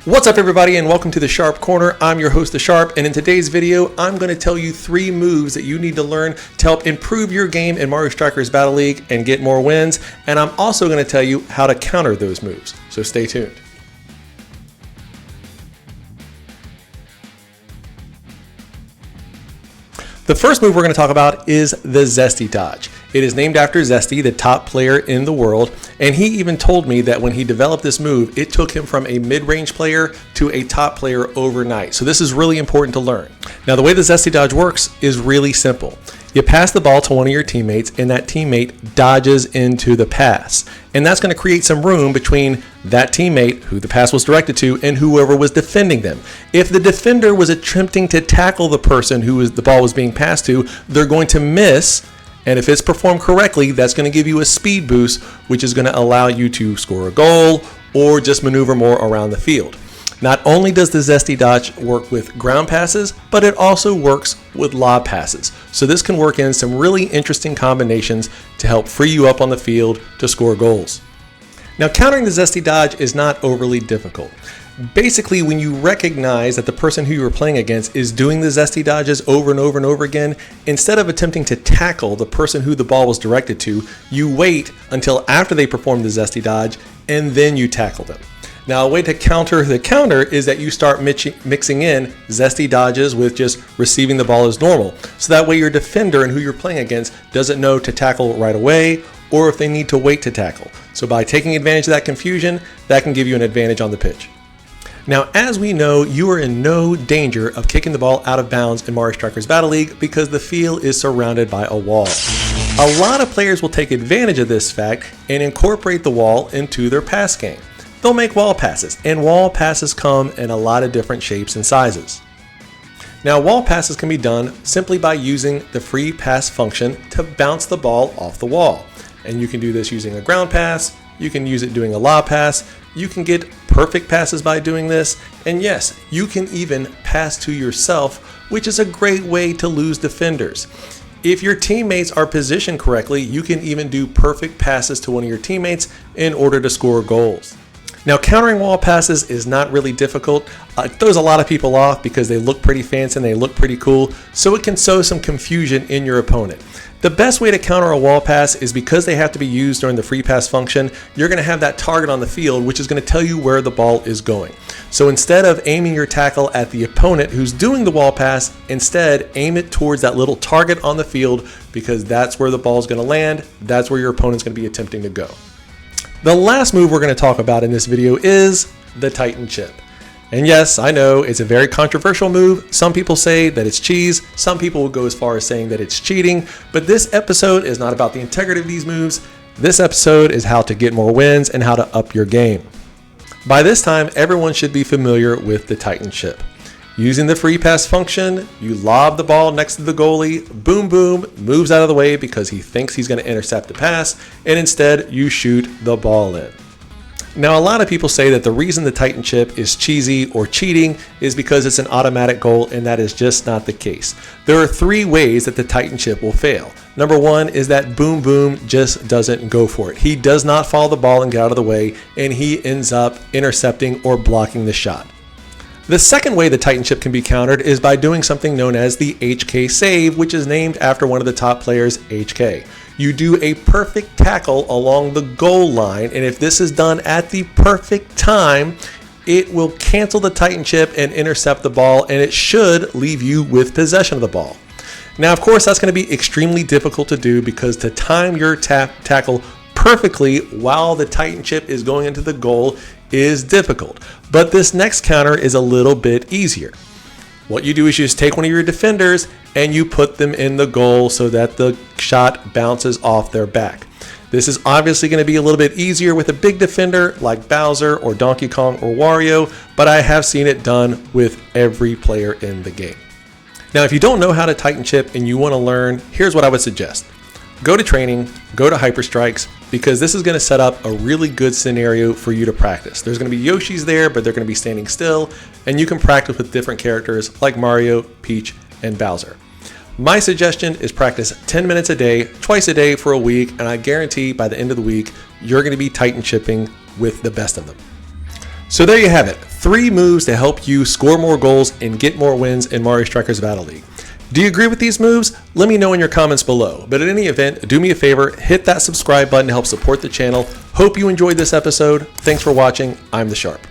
What's up everybody and welcome to the Sharp Corner. I'm your host, The Sharp, and in today's video, I'm going to tell you 3 moves that you need to learn to help improve your game in Mario Strikers Battle League and get more wins, and I'm also going to tell you how to counter those moves, so stay tuned. The first move we're going to talk about is the Zesty Dodge. It is named after Zesty, the top player in the world, and he even told me that when he developed this move, it took him from a mid-range player to a top player overnight. So this is really important to learn. Now, the way the Zesty Dodge works is really simple. You pass the ball to one of your teammates, and that teammate dodges into the pass. And that's going to create some room between that teammate, who the pass was directed to, and whoever was defending them. If the defender was attempting to tackle the person who the ball was being passed to, they're going to miss. And if it's performed correctly, that's going to give you a speed boost, which is going to allow you to score a goal or just maneuver more around the field. Not only does the Zesty Dodge work with ground passes, but it also works with lob passes. So this can work in some really interesting combinations to help free you up on the field to score goals. Now, countering the Zesty Dodge is not overly difficult. Basically, when you recognize that the person who you are playing against is doing the Zesty Dodges over and over and over again, instead of attempting to tackle the person who the ball was directed to, you wait until after they perform the Zesty Dodge and then you tackle them. Now, a way to counter the counter is that you start mixing in Zesty Dodges with just receiving the ball as normal. So that way your defender and who you're playing against doesn't know to tackle right away or if they need to wait to tackle. So by taking advantage of that confusion, that can give you an advantage on the pitch. Now, as we know, you are in no danger of kicking the ball out of bounds in Mario Strikers Battle League because the field is surrounded by a wall. A lot of players will take advantage of this fact and incorporate the wall into their pass game. They'll make wall passes, and wall passes come in a lot of different shapes and sizes. Now, wall passes can be done simply by using the free pass function to bounce the ball off the wall. And you can do this using a ground pass, you can use it doing a lob pass, you can get perfect passes by doing this, and yes, you can even pass to yourself, which is a great way to lose defenders. If your teammates are positioned correctly, you can even do perfect passes to one of your teammates in order to score goals. Now, countering wall passes is not really difficult. It throws a lot of people off because they look pretty fancy and they look pretty cool, so it can sow some confusion in your opponent. The best way to counter a wall pass is because they have to be used during the free pass function, you're going to have that target on the field, which is going to tell you where the ball is going. So instead of aiming your tackle at the opponent who's doing the wall pass, instead aim it towards that little target on the field because that's where the ball is going to land. That's where your opponent's going to be attempting to go. The last move we're going to talk about in this video is the Titan Chip. And yes, I know it's a very controversial move. Some people say that it's cheese. Some people will go as far as saying that it's cheating. But this episode is not about the integrity of these moves. This episode is how to get more wins and how to up your game. By this time, everyone should be familiar with the Titan Chip. Using the free pass function, you lob the ball next to the goalie, boom, boom, moves out of the way because he thinks he's going to intercept the pass, and instead you shoot the ball in. Now, a lot of people say that the reason the Titan Chip is cheesy or cheating is because it's an automatic goal, and that is just not the case. There are 3 ways that the Titan Chip will fail. Number 1 is that Boom Boom just doesn't go for it. He does not follow the ball and get out of the way, and he ends up intercepting or blocking the shot. The second way the Titan Chip can be countered is by doing something known as the HK save, which is named after one of the top players, HK. You do a perfect tackle along the goal line, and if this is done at the perfect time, it will cancel the Titan Chip and intercept the ball, and it should leave you with possession of the ball. Now, of course, that's going to be extremely difficult to do because to time your tackle perfectly while the Titan Chip is going into the goal is difficult. But this next counter is a little bit easier. What you do is you just take one of your defenders and you put them in the goal so that the shot bounces off their back. This is obviously going to be a little bit easier with a big defender like Bowser or Donkey Kong or Wario, but I have seen it done with every player in the game. Now, if you don't know how to Titan Chip and you want to learn, here's what I would suggest. Go to training, go to Hyper Strikes, because this is going to set up a really good scenario for you to practice. There's going to be Yoshis there, but they're going to be standing still, and you can practice with different characters like Mario, Peach, and Bowser. My suggestion is practice 10 minutes a day, twice a day for a week, and I guarantee by the end of the week, you're going to be Titan Chipping with the best of them. So there you have it. 3 moves to help you score more goals and get more wins in Mario Strikers Battle League. Do you agree with these moves? Let me know in your comments below. But in any event, do me a favor, hit that subscribe button to help support the channel. Hope you enjoyed this episode. Thanks for watching. I'm The Sharp.